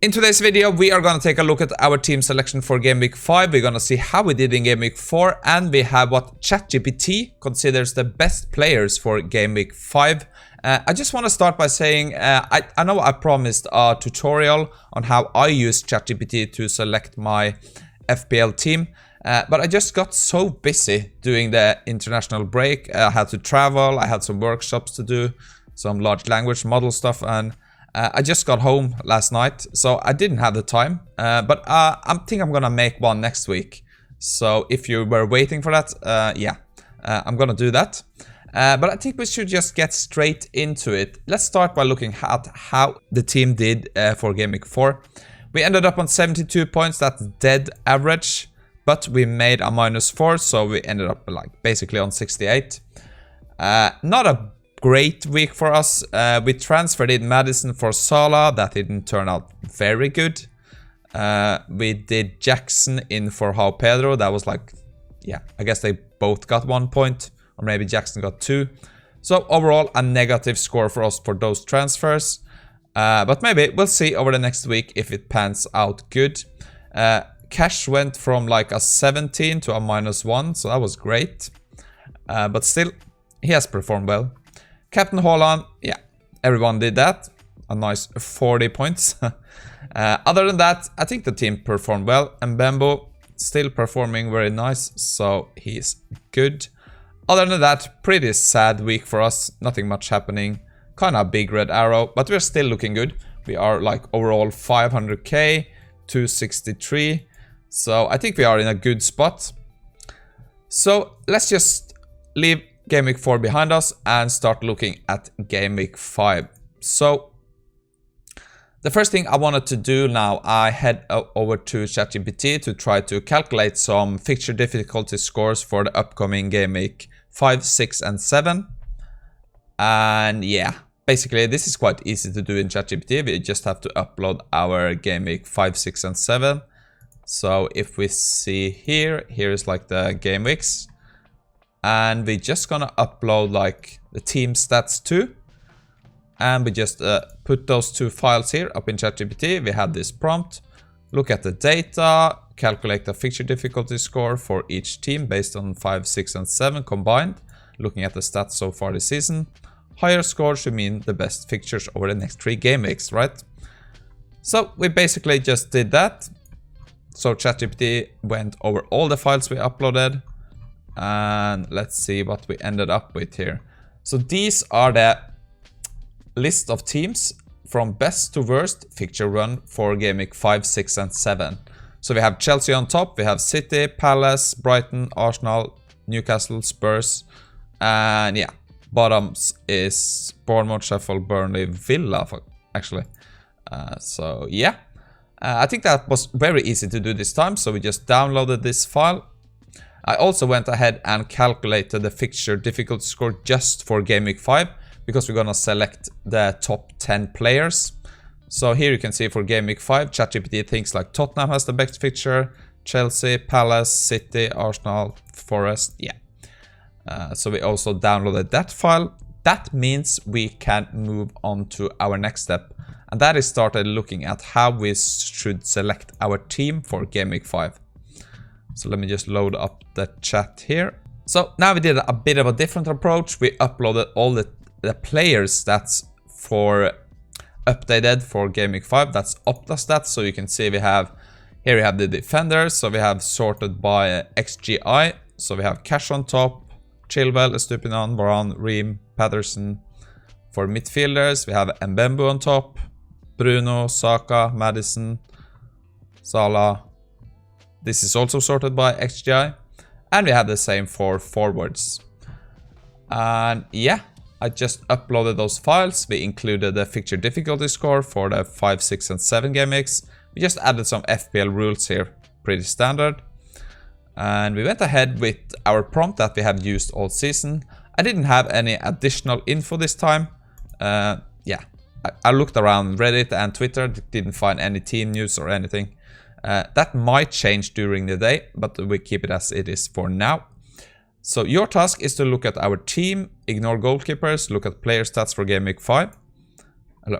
In today's video, we are going to take a look at our team selection for Game Week 5. We're going to see how we did in Game Week 4, and we have what ChatGPT considers the best players for Game Week 5. I just want to start by saying, I know I promised a tutorial on how I use ChatGPT to select my FPL team, but I just got so busy doing the international break. I had to travel, I had some workshops to do, some large language model stuff, and I just got home last night, so I didn't have the time, but I think I'm gonna make one next week. So if you were waiting for that, I'm gonna do that. But I think we should just get straight into it. Let's start by looking at how the team did for Game Week 4. We ended up on 72 points, that's dead average, but we made a -4, so we ended up like basically on 68. Not a great week for us. We transferred in Madison for Salah. That didn't turn out very good. We did Jackson in for João Pedro. That was like, yeah, I guess they both got 1 point, or maybe Jackson got 2. So overall, a negative score for us for those transfers. But maybe we'll see over the next week if it pans out good. Cash went from like a 17 to a -1, so that was great. But still, he has performed well. Captain Haaland, yeah, everyone did that. A nice 40 points. Other than that, I think the team performed well. And Mbembo still performing very nice, so he's good. Other than that, pretty sad week for us. Nothing much happening. Kind of a big red arrow, but we're still looking good. We are like overall 500k, 263. So I think we are in a good spot. So let's just leave Game Week 4 behind us and start looking at Game Week 5. So the first thing I wanted to do now, I head over to ChatGPT to try to calculate some fixture difficulty scores for the upcoming Game Week 5, 6 and 7. And yeah, basically this is quite easy to do in ChatGPT. We just have to upload our Game Week 5, 6 and 7. So if we see here is like the game weeks. And we're just gonna upload like the team stats too. And we just put those two files here up in ChatGPT. We have this prompt. Look at the data. Calculate the fixture difficulty score for each team based on 5, 6 and 7 combined. Looking at the stats so far this season. Higher score should mean the best fixtures over the next 3 game weeks, right? So we basically just did that. So ChatGPT went over all the files we uploaded. And let's see what we ended up with here. So these are the list of teams from best to worst fixture run for Game Week 5, 6 and 7. So we have Chelsea on top, we have City, Palace, Brighton, Arsenal, Newcastle, Spurs, and yeah, bottoms is Bournemouth, Sheffield, Burnley, Villa actually. So yeah, I think that was very easy to do this time, so we just downloaded this file. I also went ahead and calculated the fixture difficulty score just for Game Week 5 because we're gonna select the top 10 players. So here you can see for Game Week 5, ChatGPT thinks like Tottenham has the best fixture, Chelsea, Palace, City, Arsenal, Forest, yeah. So we also downloaded that file. That means we can move on to our next step. And that is started looking at how we should select our team for Game Week 5. So let me just load up the chat here. So now we did a bit of a different approach. We uploaded all the player stats for updated for Game Week 5. That's Opta stats. So you can see we have, here we have the defenders. So we have sorted by XGI. So we have Cash on top, Chilwell, Estupinan, Varane, Ream, Patterson. For midfielders, we have Mbembo on top, Bruno, Saka, Madison, Salah. This is also sorted by XGI. And we have the same for forwards. And yeah, I just uploaded those files. We included the fixture difficulty score for the 5, 6 and 7 game weeks. We just added some FPL rules here. Pretty standard. And we went ahead with our prompt that we have used all season. I didn't have any additional info this time. Yeah, I looked around Reddit and Twitter. Didn't find any team news or anything. That might change during the day, but we keep it as it is for now. So your task is to look at our team, ignore goalkeepers, look at player stats for Game Week 5.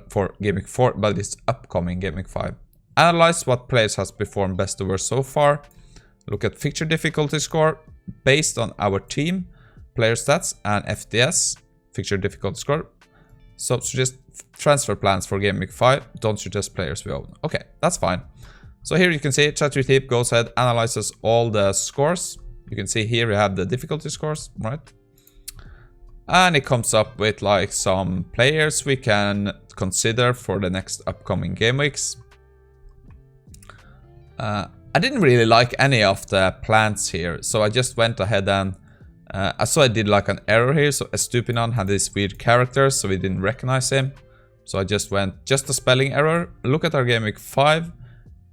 For Game Week 4, but it's upcoming Game Week 5. analyze what players has performed best or worst so far. Look at fixture difficulty score based on our team, player stats, and FDS, fixture difficulty score. So suggest transfer plans for Game Week 5. Don't suggest players we own. Okay, that's fine. So here you can see ChatGPT goes ahead, analyzes all the scores. You can see here we have the difficulty scores, right? And it comes up with like some players we can consider for the next upcoming game weeks. I didn't really like any of the plans here, so I just went ahead and I saw I did like an error here. So Estupinan had this weird character, so we didn't recognize him. So I just went, just a spelling error. Look at our Game Week 5.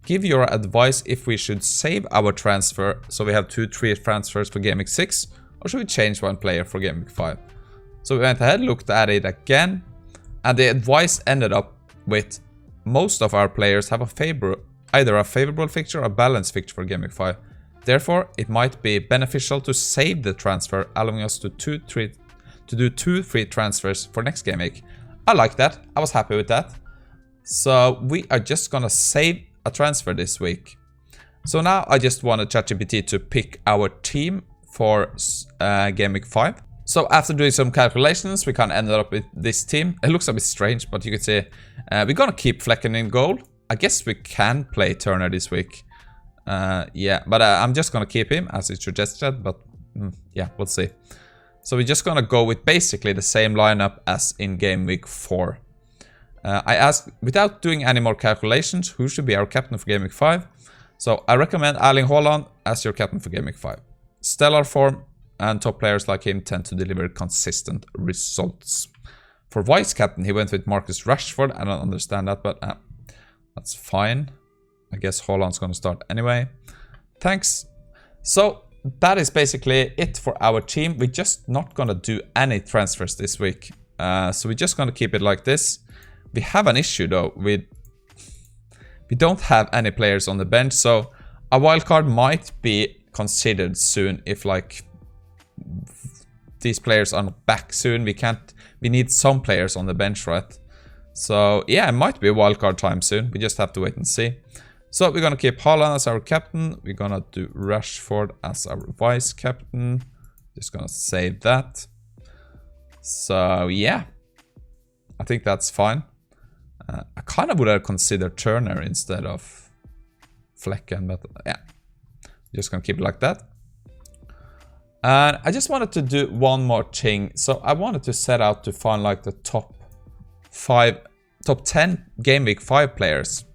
Give your advice if we should save our transfer. So we have 2-3 transfers for Game Week 6, or should we change one player for Game Week 5? So we went ahead, looked at it again, and the advice ended up with most of our players have either a favorable fixture or a balanced fixture for Game Week 5. Therefore, it might be beneficial to save the transfer, allowing us to do 2-3 transfers for next game week. I like that. I was happy with that. So we are just gonna save a transfer this week. So now I just wanted ChatGPT to pick our team for Game Week 5. So after doing some calculations, we kind of ended up with this team. It looks a bit strange, but you can see we're gonna keep Flecken in goal. I guess we can play Turner this week. Yeah, but I'm just gonna keep him as it's suggested, but yeah, we'll see. So we're just gonna go with basically the same lineup as in Game Week 4. I asked, without doing any more calculations, who should be our captain for Game Week 5. So I recommend Erling Haaland as your captain for Game Week 5. Stellar form, and top players like him tend to deliver consistent results. For vice captain, he went with Marcus Rashford. I don't understand that, but that's fine. I guess Haaland's gonna start anyway. Thanks. So that is basically it for our team. We're just not gonna do any transfers this week. So we're just gonna keep it like this. We have an issue though. We don't have any players on the bench, so a wildcard might be considered soon if like these players are not back soon. We need some players on the bench, right? So yeah, it might be a wildcard time soon. We just have to wait and see. So we're gonna keep Haaland as our captain. We're gonna do Rashford as our vice captain. Just gonna save that. So yeah, I think that's fine. I kind of would have considered Turner instead of Flecken, but yeah, just gonna keep it like that. And I just wanted to do one more thing. So I wanted to set out to find like the top 10 Game Week 5 players.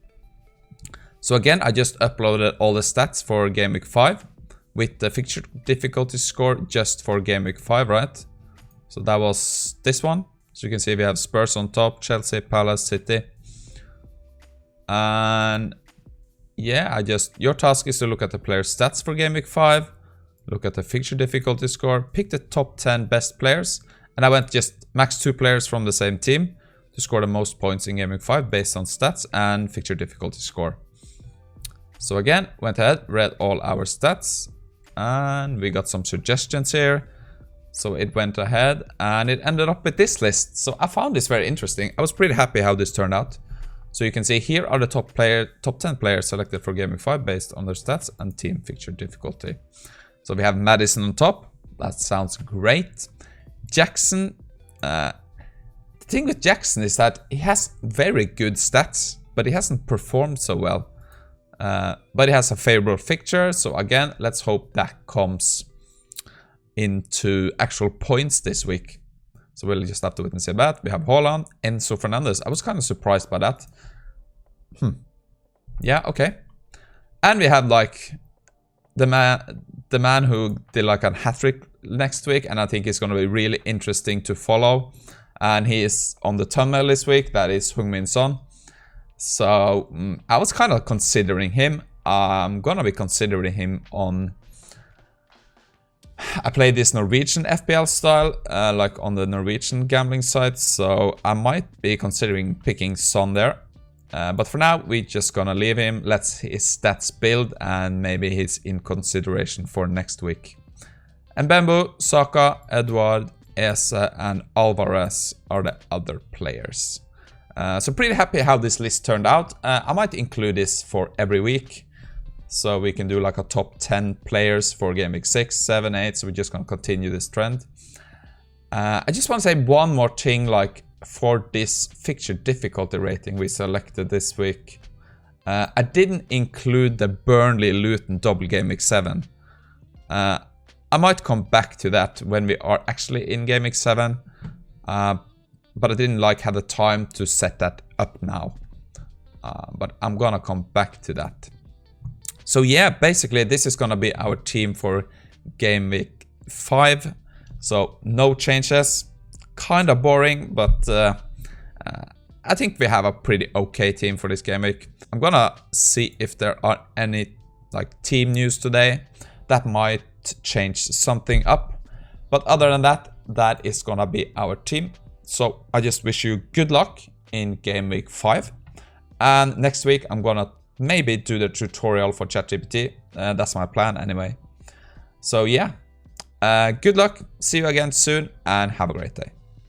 So again, I just uploaded all the stats for Game Week 5 with the fixture difficulty score just for Game Week 5, right? So that was this one. So you can see we have Spurs on top, Chelsea, Palace, City. And yeah, your task is to look at the player stats for Game Week 5, look at the fixture difficulty score, pick the top 10 best players. And I went just max 2 players from the same team to score the most points in Game Week 5 based on stats and fixture difficulty score. So again, went ahead, read all our stats, and we got some suggestions here. So it went ahead and it ended up with this list. So I found this very interesting. I was pretty happy how this turned out. So you can see here are the top 10 players selected for Game Week 5 based on their stats and team fixture difficulty. So we have Madison on top. That sounds great. Jackson. The thing with Jackson is that he has very good stats, but he hasn't performed so well. But he has a favorable fixture. So again, let's hope that comes into actual points this week. So we'll just have to wait and see that. We have Haaland, Enzo Fernandez. I was kind of surprised by that. Yeah, okay. And we have like the man who did like a hat-trick next week, and I think it's going to be really interesting to follow. And he is on the thumbnail this week. That is Heung-min Son. So I was kind of considering him. I'm going to be considering him on... I play this Norwegian FPL style, like on the Norwegian gambling site, so I might be considering picking Son there. But for now, we're just gonna leave him, let his stats build, and maybe he's in consideration for next week. And Bamboo, Saka, Edward, Eze, and Alvarez are the other players. So pretty happy how this list turned out. I might include this for every week. So we can do like a top 10 players for game week 6, 7, 8. So we're just going to continue this trend. I just want to say one more thing, like for this fixture difficulty rating we selected this week. I didn't include the Burnley-Luton double game week 7. I might come back to that when we are actually in game week 7. But I didn't like have the time to set that up now. But I'm gonna come back to that. So yeah, basically this is gonna be our team for game week 5. So no changes. Kind of boring, but I think we have a pretty okay team for this game week. I'm gonna see if there are any like team news today that might change something up. But other than that, that is gonna be our team. So I just wish you good luck in game week 5. And next week I'm gonna maybe do the tutorial for ChatGPT. That's my plan anyway. So yeah, good luck. See you again soon and have a great day.